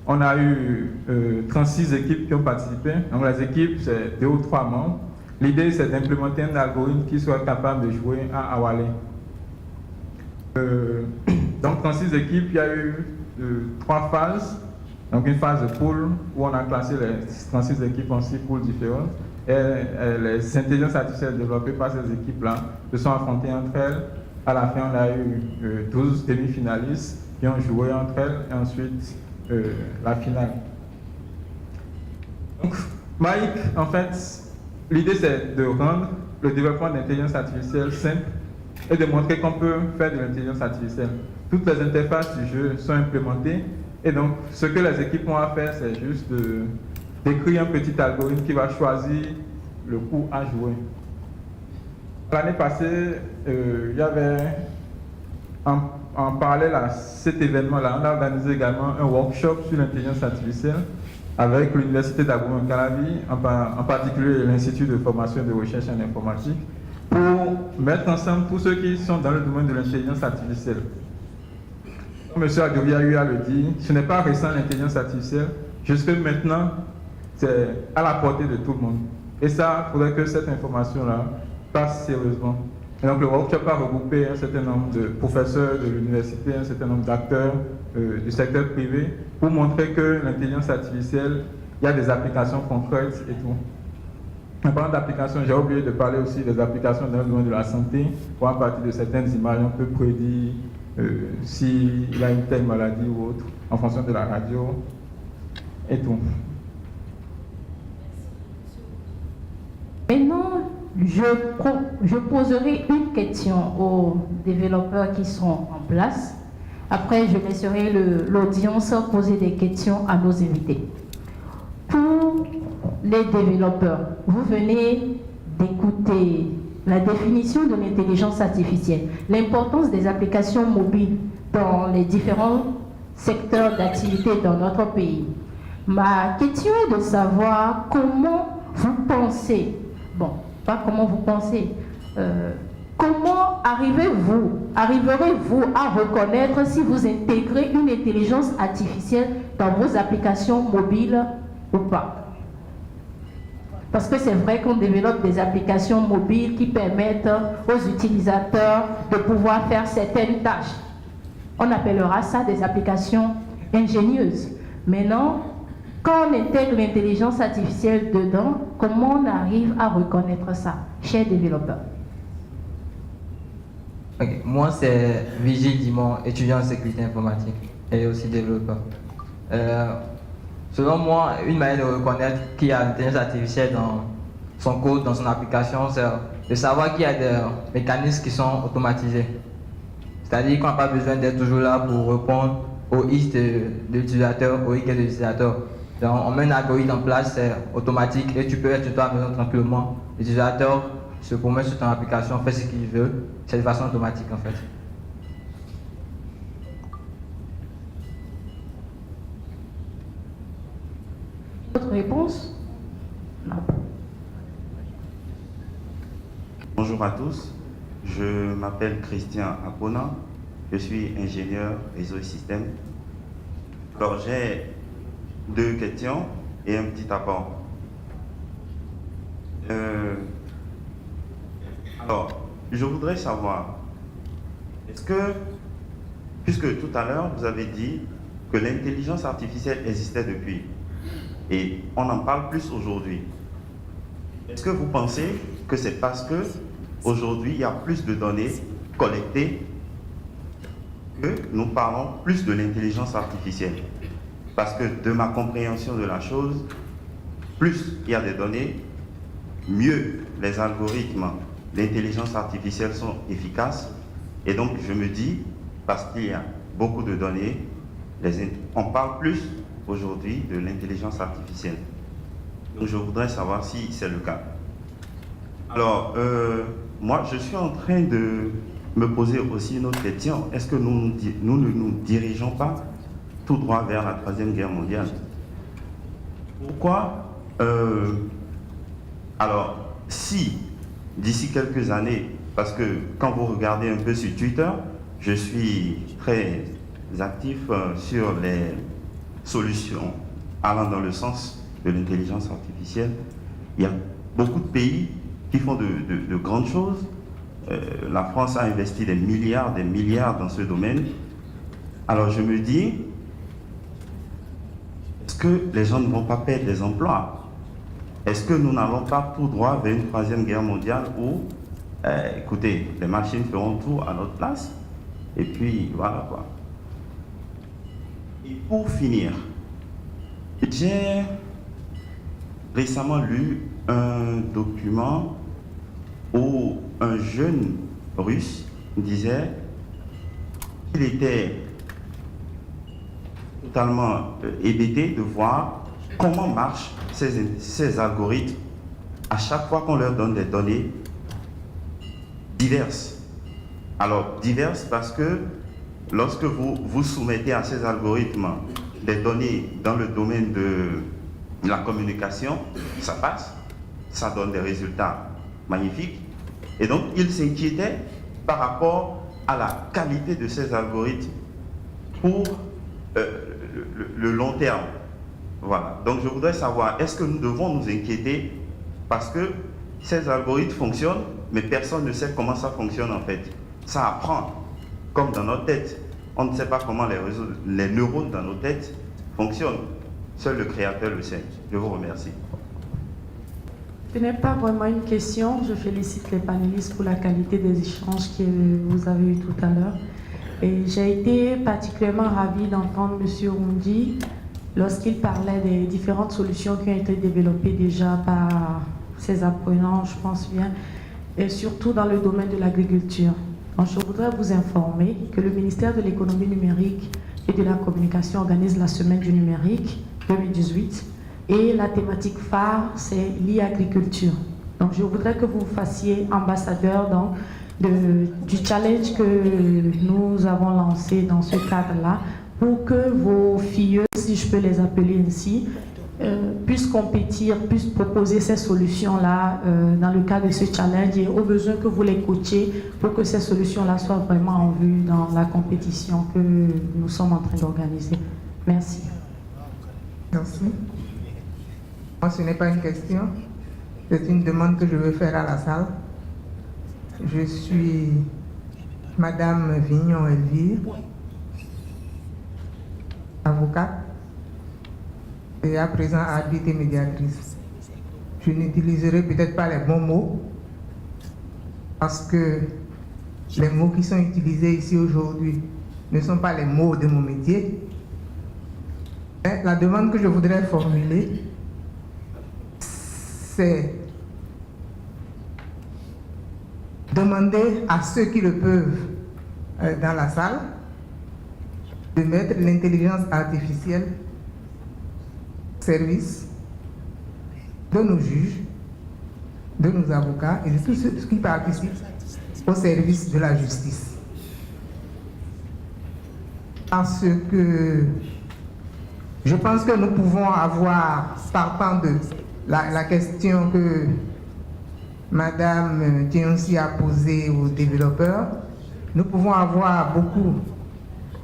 On a eu 36 équipes qui ont participé. Donc les équipes, c'est 2 ou 3 membres. L'idée, c'est d'implémenter un algorithme qui soit capable de jouer à Awalé. Donc 36 équipes, il y a eu 3 phases. Donc une phase de poule où on a classé les 36 équipes en 6 poules différentes. Et les intelligences artificielles développées par ces équipes-là se sont affrontées entre elles. À la fin, on a eu 12 demi-finalistes qui ont joué entre elles et ensuite la finale. Donc, Mike, en fait, l'idée c'est de rendre le développement d'intelligence artificielle simple et de montrer qu'on peut faire de l'intelligence artificielle. Toutes les interfaces du jeu sont implémentées et donc ce que les équipes ont à faire, c'est juste d'écrire un petit algorithme qui va choisir le coup à jouer. L'année passée, il y avait en parallèle à cet événement-là, on a organisé également un workshop sur l'intelligence artificielle avec l'Université d'Abomey-Calavi, en particulier l'Institut de formation et de recherche en informatique, pour mettre ensemble tous ceux qui sont dans le domaine de l'intelligence artificielle. Comme M. Agovia le dit, ce n'est pas récent l'intelligence artificielle, jusque maintenant, c'est à la portée de tout le monde. Et ça, il faudrait que cette information-là passe sérieusement. Et donc le workshop a regroupé un certain nombre de professeurs de l'université, un certain nombre d'acteurs du secteur privé pour montrer que l'intelligence artificielle, il y a des applications concrètes et tout. En parlant d'applications, j'ai oublié de parler aussi des applications dans le domaine de la santé, où à partir de certaines images, on peut prédire s'il a une telle maladie ou autre, en fonction de la radio et tout. Maintenant, je poserai une question aux développeurs qui sont en place. Après, je laisserai l'audience poser des questions à nos invités. Pour les développeurs, vous venez d'écouter la définition de l'intelligence artificielle, l'importance des applications mobiles dans les différents secteurs d'activité dans notre pays. Ma question est de savoir comment vous pensez, bon, pas comment vous pensez, comment arriverez-vous à reconnaître si vous intégrez une intelligence artificielle dans vos applications mobiles ou pas? Parce que c'est vrai qu'on développe des applications mobiles qui permettent aux utilisateurs de pouvoir faire certaines tâches. On appellera ça des applications ingénieuses. Maintenant, quand on intègre l'intelligence artificielle dedans, comment on arrive à reconnaître ça, chers développeurs? Okay. Moi, c'est Vigile Dimon, étudiant en sécurité informatique et aussi développeur. Selon moi, une manière de reconnaître qu'il y a l'intelligence artificielle dans son code, dans son application, c'est de savoir qu'il y a des mécanismes qui sont automatisés. C'est-à-dire qu'on n'a pas besoin d'être toujours là pour répondre aux is de l'utilisateur, aux requêtes de l'utilisateur. Donc, on met un algorithme en place, c'est automatique et tu peux être sur ta maison tranquillement. L'utilisateur se promet sur ton application, fait ce qu'il veut, c'est de façon automatique en fait. Autre réponse? Non. Bonjour à tous, je m'appelle Christian Apona, je suis ingénieur réseau et système. Alors j'ai 2 questions et un petit apport. Alors, je voudrais savoir, est-ce que, puisque tout à l'heure vous avez dit que l'intelligence artificielle existait depuis, et on en parle plus aujourd'hui, est-ce que vous pensez que c'est parce que aujourd'hui il y a plus de données collectées que nous parlons plus de l'intelligence artificielle? Parce que de ma compréhension de la chose, plus il y a des données, mieux les algorithmes d'intelligence artificielle sont efficaces. Et donc je me dis, parce qu'il y a beaucoup de données, on parle plus aujourd'hui de l'intelligence artificielle. Donc je voudrais savoir si c'est le cas. Alors, moi je suis en train de me poser aussi une autre question. Est-ce que nous ne nous dirigeons pas tout droit vers la 3e guerre mondiale? Pourquoi Alors, si d'ici quelques années, parce que quand vous regardez un peu sur Twitter, je suis très actif sur les solutions allant dans le sens de l'intelligence artificielle. Il y a beaucoup de pays qui font de grandes choses. La France a investi des milliards dans ce domaine. Alors je me dis, est-ce que les gens ne vont pas perdre des emplois? Est-ce que nous n'allons pas tout droit vers une troisième guerre mondiale où, écoutez, les machines feront tout à notre place? Et puis, voilà quoi. Et pour finir, j'ai récemment lu un document où un jeune russe disait qu'il était totalement hébété de voir comment marchent ces algorithmes à chaque fois qu'on leur donne des données diverses. Alors, diverses parce que lorsque vous soumettez à ces algorithmes des données dans le domaine de la communication, ça passe, ça donne des résultats magnifiques. Et donc, il s'inquiétait par rapport à la qualité de ces algorithmes pour le long terme. Voilà. Donc, je voudrais savoir, est-ce que nous devons nous inquiéter parce que ces algorithmes fonctionnent, mais personne ne sait comment ça fonctionne en fait. Ça apprend, comme dans notre tête. On ne sait pas comment les neurones dans nos têtes fonctionnent. Seul le créateur le sait. Je vous remercie. Ce n'est pas vraiment une question. Je félicite les panélistes pour la qualité des échanges que vous avez eus tout à l'heure. Et j'ai été particulièrement ravie d'entendre M. Rundi lorsqu'il parlait des différentes solutions qui ont été développées déjà par ses apprenants, je pense bien, et surtout dans le domaine de l'agriculture. Donc, je voudrais vous informer que le ministère de l'économie numérique et de la communication organise la semaine du numérique 2018 et la thématique phare c'est l'e-agriculture. Donc je voudrais que vous fassiez ambassadeur donc, du challenge que nous avons lancé dans ce cadre-là pour que vos filles, si je peux les appeler ainsi, puissent compétir, puissent proposer ces solutions-là dans le cadre de ce challenge et au besoin que vous les coachiez pour que ces solutions-là soient vraiment en vue dans la compétition que nous sommes en train d'organiser. Merci. Merci. Moi, ce n'est pas une question, c'est une demande que je veux faire à la salle. Je suis Madame Vignon Elvire, avocate et à présent arbitre et médiatrice. Je n'utiliserai peut-être pas les bons mots parce que les mots qui sont utilisés ici aujourd'hui ne sont pas les mots de mon métier. Mais la demande que je voudrais formuler, c'est demander à ceux qui le peuvent dans la salle de mettre l'intelligence artificielle au service de nos juges, de nos avocats et de tous ceux qui participent au service de la justice. Parce que je pense que nous pouvons avoir, partant de la question que Madame Dionsi a posée aux développeurs, nous pouvons avoir beaucoup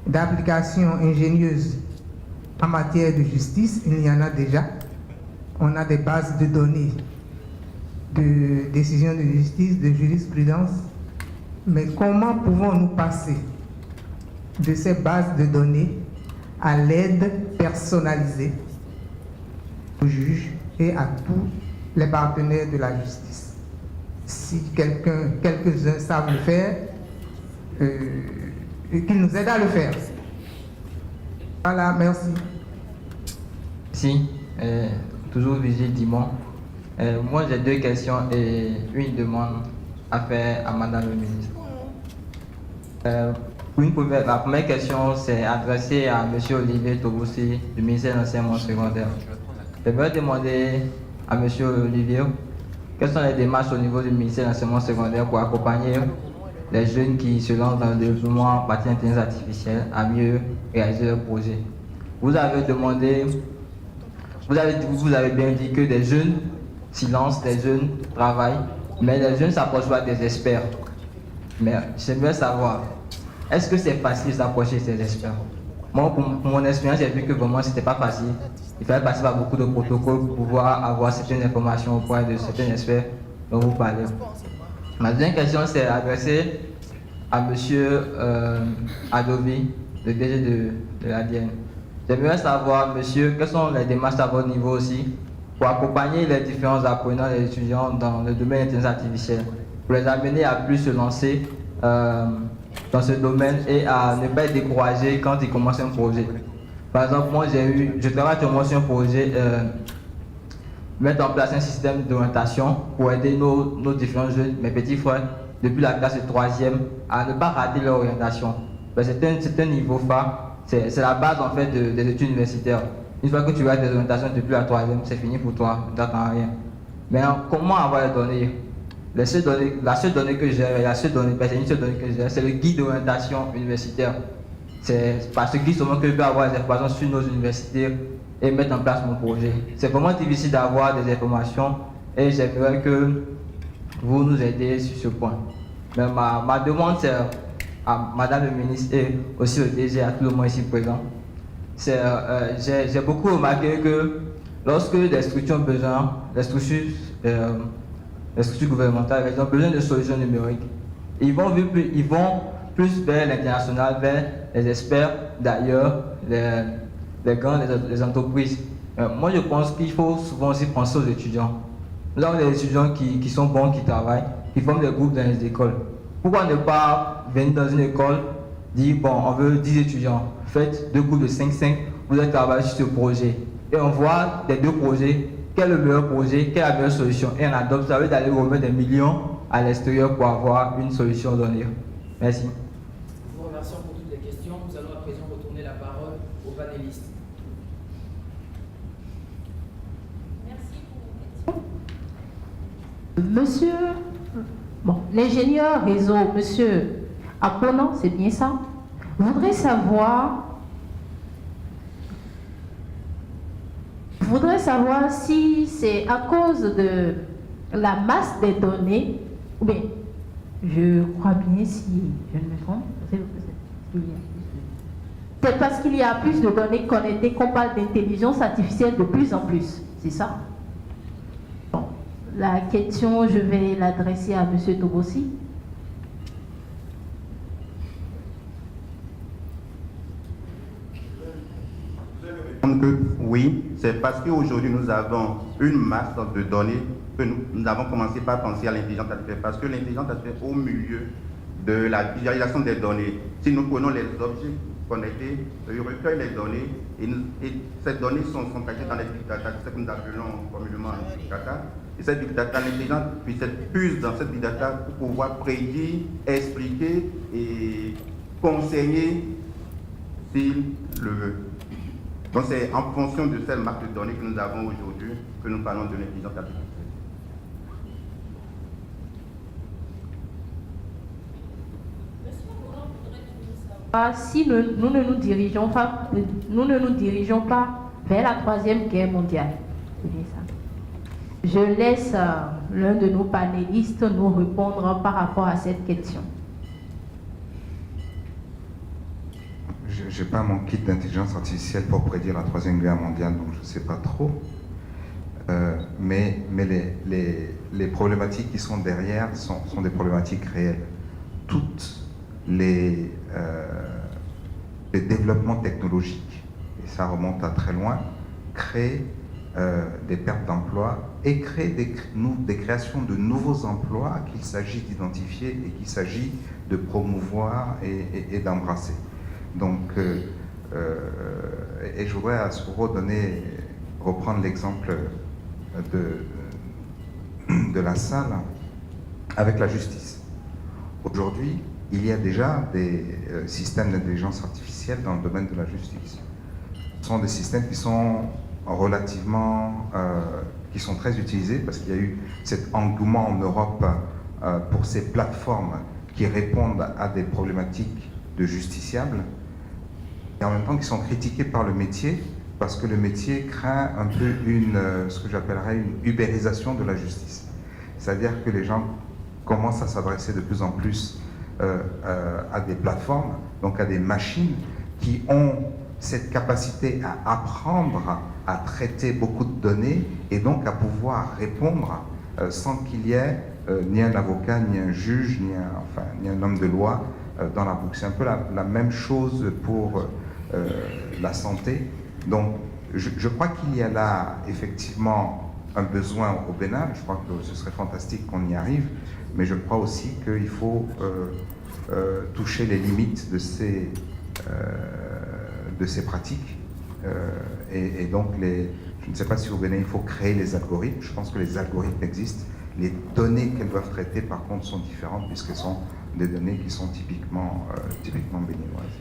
d'applications ingénieuses en matière de justice. Il y en a déjà. On a des bases de données de décisions de justice, de jurisprudence. Mais comment pouvons-nous passer de ces bases de données à l'aide personnalisée aux juges et à tous les partenaires de la justice? Si quelques-uns savent le faire, qu'ils nous aident à le faire. Voilà, merci. Si, toujours Vigile Dimon. Moi j'ai deux questions et une demande à faire à Madame le ministre. La première question c'est adressée à M. Olivier Toboussi du ministère de l'enseignement secondaire. Je vais demander à M. Olivier quelles sont les démarches au niveau du ministère de l'enseignement secondaire pour accompagner les jeunes qui se lancent dans le développement à partir de l'intelligence artificielle à mieux réaliser leurs projets. Vous avez demandé vous avez bien dit que des jeunes silence, des jeunes travaillent, mais les jeunes s'approchent pas des experts. Mais j'aimerais savoir, est-ce que c'est facile d'approcher ces experts? Moi, pour mon expérience, j'ai vu que vraiment c'était pas facile. Il fallait passer par beaucoup de protocoles pour pouvoir avoir certaines informations auprès de certains experts dont vous parlez. Ma deuxième question, c'est adressée à M. Adovi, le DG de l'ADN. J'aimerais savoir, monsieur, quelles sont les démarches à votre niveau aussi pour accompagner les différents apprenants et les étudiants dans le domaine de l'intelligence artificielle, pour les amener à plus se lancer dans ce domaine et à ne pas être découragés quand ils commencent un projet. Par exemple, moi, je travaille actuellement sur un projet, mettre en place un système d'orientation pour aider nos différents jeunes, mes petits frères, depuis la classe de 3e, à ne pas rater leur orientation. C'est un niveau phare, c'est la base en fait des études universitaires. Une fois que tu as des orientations depuis la 3e, c'est fini pour toi, tu n'attends rien. Mais comment avoir les données? La seule donnée que j'ai, c'est le guide d'orientation universitaire. C'est par ce guide seulement que je peux avoir des informations sur nos universités et mettre en place mon projet. C'est vraiment difficile d'avoir des informations et j'aimerais que vous nous aidiez sur ce point. Mais ma demande, c'est à Madame le ministre et aussi au DG, à tout le monde ici présent. J'ai beaucoup remarqué que lorsque les structures ont besoin, les structures gouvernementales, elles ont besoin de solutions numériques. Ils vont plus vers l'international, vers les experts d'ailleurs, les grandes les entreprises. Moi, je pense qu'il faut souvent aussi penser aux étudiants. Nous avons des étudiants qui sont bons, qui travaillent, qui forment des groupes dans les écoles. Pourquoi ne pas venir dans une école, dire bon, on veut 10 étudiants, faites 2 groupes de 5-5, vous allez travailler sur ce projet. Et on voit des 2 projets, quel est le meilleur projet, quelle est la meilleure solution. Et on adopte, ça veut d'aller remettre des millions à l'extérieur pour avoir une solution donnée. Merci. Nous vous remercions pour toutes les questions. Nous allons à présent retourner la parole aux panélistes. Merci pour vos questions. Monsieur, l'ingénieur réseau, monsieur Apollon, c'est bien ça? Je voudrais savoir si c'est à cause de la masse des données, ou bien, je crois bien si je ne me trompe, c'est parce qu'il y a plus de données connectées qu'on parle d'intelligence artificielle de plus en plus, c'est ça? Bon, la question, je vais l'adresser à M. Tobossi. Oui, c'est parce qu'aujourd'hui nous avons une masse de données que nous avons commencé par penser à l'intelligence artificielle, parce que l'intelligence artificielle est au milieu de la visualisation des données. Si nous prenons les objets connectés, ils recueillent les données et ces données sont cachées dans les big data, c'est ce que nous appelons communément big data. Et cette big data, l'intelligence puise dans cette big data pour pouvoir prédire, expliquer et conseiller s'il le veut. Donc c'est en fonction de cette marque de données que nous avons aujourd'hui que nous parlons de l'intelligence artificielle. Si nous ne nous dirigeons pas vers la 3e guerre mondiale. C'est bien ça. Je laisse l'un de nos panélistes nous répondre par rapport à cette question. Je n'ai pas mon kit d'intelligence artificielle pour prédire la 3e guerre mondiale, donc je ne sais pas trop. Mais les problématiques qui sont derrière sont des problématiques réelles. Toutes les développements technologiques, et ça remonte à très loin, créent des pertes d'emplois et créent des créations de nouveaux emplois qu'il s'agit d'identifier et qu'il s'agit de promouvoir et d'embrasser. Donc, et je voudrais à Souro reprendre l'exemple de la salle avec la justice. Aujourd'hui, il y a déjà des systèmes d'intelligence artificielle dans le domaine de la justice. Ce sont des systèmes qui sont relativement, qui sont très utilisés parce qu'il y a eu cet engouement en Europe pour ces plateformes qui répondent à des problématiques de justiciables et en même temps qui sont critiqués par le métier parce que le métier craint un peu ce que j'appellerais une ubérisation de la justice. C'est-à-dire que les gens commencent à s'adresser de plus en plus à des plateformes, donc à des machines qui ont cette capacité à apprendre à traiter beaucoup de données et donc à pouvoir répondre sans qu'il y ait ni un avocat, ni un juge, ni un homme de loi dans la boucle. C'est un peu la même chose pour la santé. Donc, je crois qu'il y a là effectivement un besoin au Bénin. Je crois que ce serait fantastique qu'on y arrive, mais je crois aussi qu'il faut toucher les limites de ces pratiques. Et donc, je ne sais pas si au Bénin il faut créer les algorithmes. Je pense que les algorithmes existent. Les données qu'elles doivent traiter, par contre, sont différentes puisqu'elles sont des données qui sont typiquement béninoises.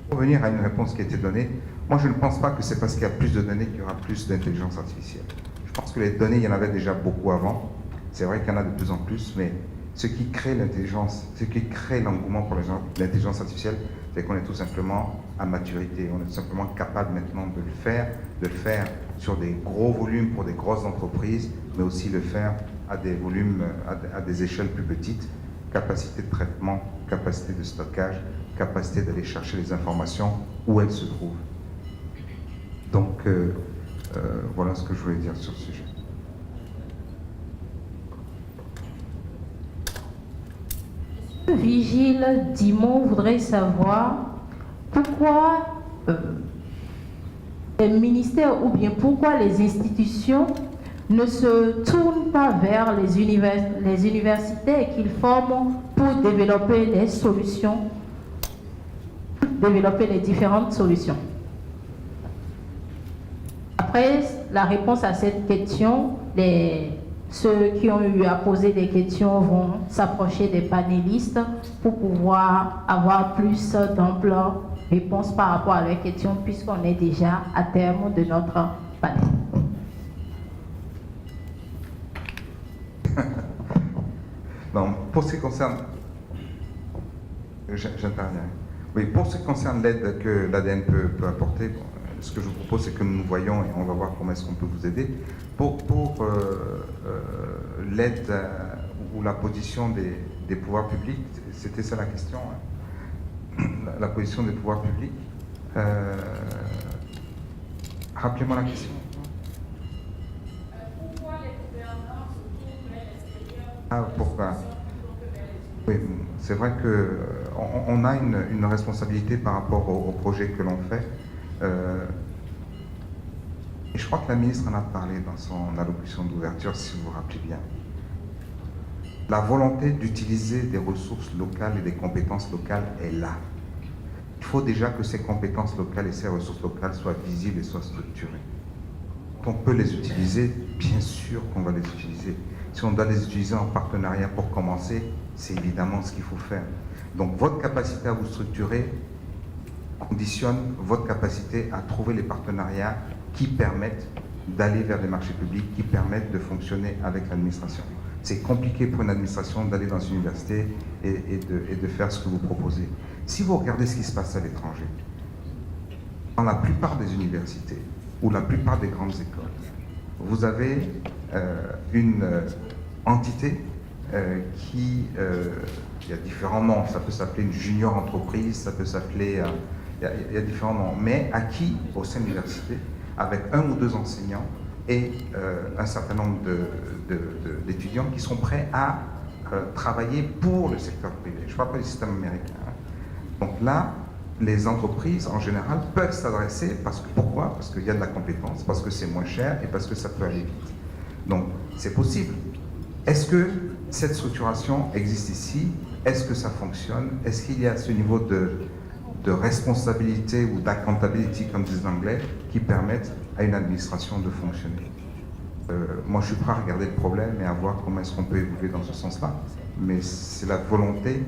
Pour revenir à une réponse qui a été donnée, moi je ne pense pas que c'est parce qu'il y a plus de données qu'il y aura plus d'intelligence artificielle. Je pense que les données, il y en avait déjà beaucoup avant. C'est vrai qu'il y en a de plus en plus, mais ce qui crée l'intelligence, ce qui crée l'engouement pour l'intelligence artificielle, c'est qu'on est tout simplement à maturité. On est tout simplement capable maintenant de le faire sur des gros volumes pour des grosses entreprises, mais aussi le faire à des volumes, à des échelles plus petites, capacité de traitement, capacité de stockage, capacité d'aller chercher les informations où elles se trouvent. Donc, voilà ce que je voulais dire sur ce sujet. Vigile Dimon voudrait savoir pourquoi les ministères ou bien pourquoi les institutions ne se tournent pas vers les universités qu'ils forment pour développer les solutions, développer les différentes solutions. Après la réponse à cette question, ceux qui ont eu à poser des questions vont s'approcher des panélistes pour pouvoir avoir plus d'amples réponses par rapport à leurs questions, puisqu'on est déjà à terme de notre panel. Donc, pour ce qui concerne... J'interviens. Oui, pour ce qui concerne l'aide que l'ADN peut apporter, bon, ce que je vous propose, c'est que nous voyons et on va voir comment est-ce qu'on peut vous aider. Pour l'aide ou la position des pouvoirs publics, c'était ça la question, hein. La position des pouvoirs publics. Rappelez-moi la question. Pourquoi les gouvernants se tournent vers l'extérieur? Ah, pourquoi? Oui, c'est vrai qu'on a une responsabilité par rapport au projet que l'on fait. Et je crois que la ministre en a parlé dans son allocution d'ouverture, si vous vous rappelez bien. La volonté d'utiliser des ressources locales et des compétences locales est là. Il faut déjà que ces compétences locales et ces ressources locales soient visibles et soient structurées. On peut les utiliser, bien sûr qu'on va les utiliser. Si on doit les utiliser en partenariat pour commencer, c'est évidemment ce qu'il faut faire. Donc votre capacité à vous structurer conditionne votre capacité à trouver les partenariats qui permettent d'aller vers les marchés publics, qui permettent de fonctionner avec l'administration. C'est compliqué pour une administration d'aller dans une université et de faire ce que vous proposez. Si vous regardez ce qui se passe à l'étranger, dans la plupart des universités ou la plupart des grandes écoles, vous avez une entité qui, il y a différents noms, ça peut s'appeler une junior entreprise, ça peut s'appeler, il y a différents noms, mais acquis au sein de l'université, avec 1 ou 2 enseignants et un certain nombre d'étudiants qui sont prêts à travailler pour le secteur privé. Je ne parle pas du système américain. Hein. Donc là, les entreprises, en général, peuvent s'adresser, pourquoi? Parce qu'il y a de la compétence, parce que c'est moins cher et parce que ça peut aller vite. Donc, c'est possible. Est-ce que cette structuration existe ici? Est-ce que ça fonctionne? Est-ce qu'il y a ce niveau de responsabilité ou d'accountability, comme disent l'anglais, qui permettent à une administration de fonctionner? Moi, je suis prêt à regarder le problème et à voir comment est-ce qu'on peut évoluer dans ce sens-là. Mais c'est la volonté.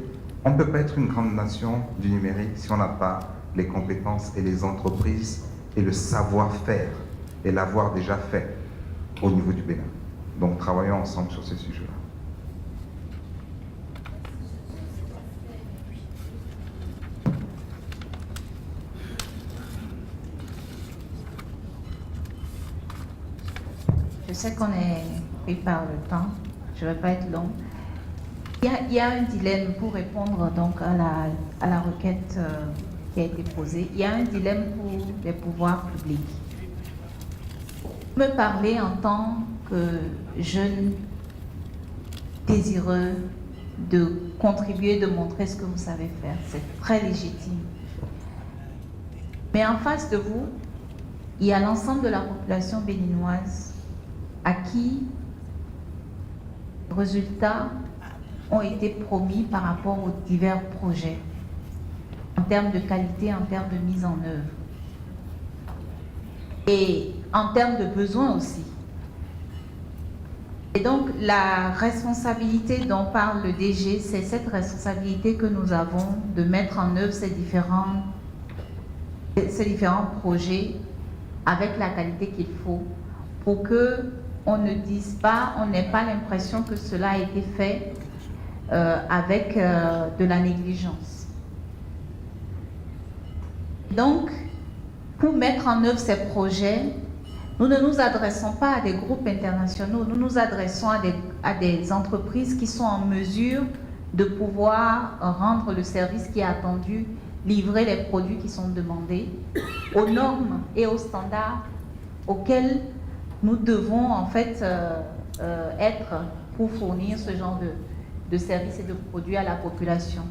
On ne peut pas être une grande nation du numérique si on n'a pas les compétences et les entreprises et le savoir-faire et l'avoir déjà fait au niveau du Bénin. Donc, travaillons ensemble sur ces sujets-là. sais qu'on est pris par le temps, je ne vais pas être long. Il y a un dilemme pour répondre donc à la requête qui a été posée. Il y a un dilemme pour les pouvoirs publics. Vous me parlez en tant que jeune désireux de contribuer, de montrer ce que vous savez faire. C'est très légitime. Mais en face de vous, il y a l'ensemble de la population béninoise à qui les résultats ont été promis par rapport aux divers projets, en termes de qualité, en termes de mise en œuvre. Et en termes de besoins aussi. Et donc, la responsabilité dont parle le DG, c'est cette responsabilité que nous avons de mettre en œuvre ces différents projets avec la qualité qu'il faut pour qu'on ne dise pas, on n'ait pas l'impression que cela a été fait avec de la négligence. Donc, pour mettre en œuvre ces projets, nous ne nous adressons pas à des groupes internationaux, nous nous adressons à des entreprises qui sont en mesure de pouvoir rendre le service qui est attendu, livrer les produits qui sont demandés, aux normes et aux standards auxquels nous devons en fait être pour fournir ce genre de services et de produits à la population.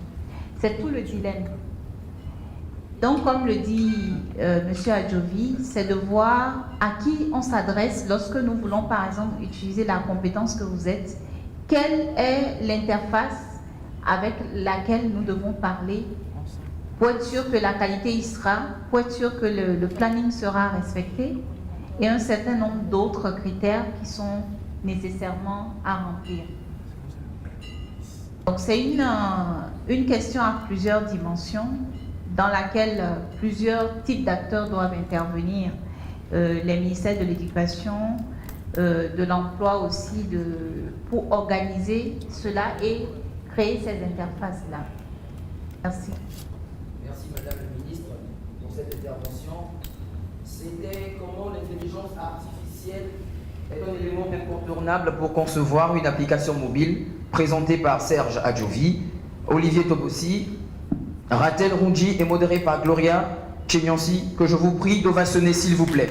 C'est tout le dilemme. Donc, comme le dit M. Adjovi, c'est de voir à qui on s'adresse lorsque nous voulons, par exemple, utiliser la compétence que vous êtes. Quelle est l'interface avec laquelle nous devons parler pour être sûr que la qualité y sera, pour être sûr que le planning sera respecté et un certain nombre d'autres critères qui sont nécessairement à remplir. Donc, c'est une question à plusieurs dimensions, dans laquelle plusieurs types d'acteurs doivent intervenir. Les ministères de l'Éducation, de l'Emploi aussi, pour organiser cela et créer ces interfaces-là. Merci. Merci Madame la Ministre pour cette intervention. C'était comment l'intelligence artificielle est un élément incontournable pour concevoir une application mobile présentée par Serge Adjovi, Olivier Tobossi, Ratel Roundji et modéré par Gloria Chenyansi, que je vous prie d'ovationner s'il vous plaît.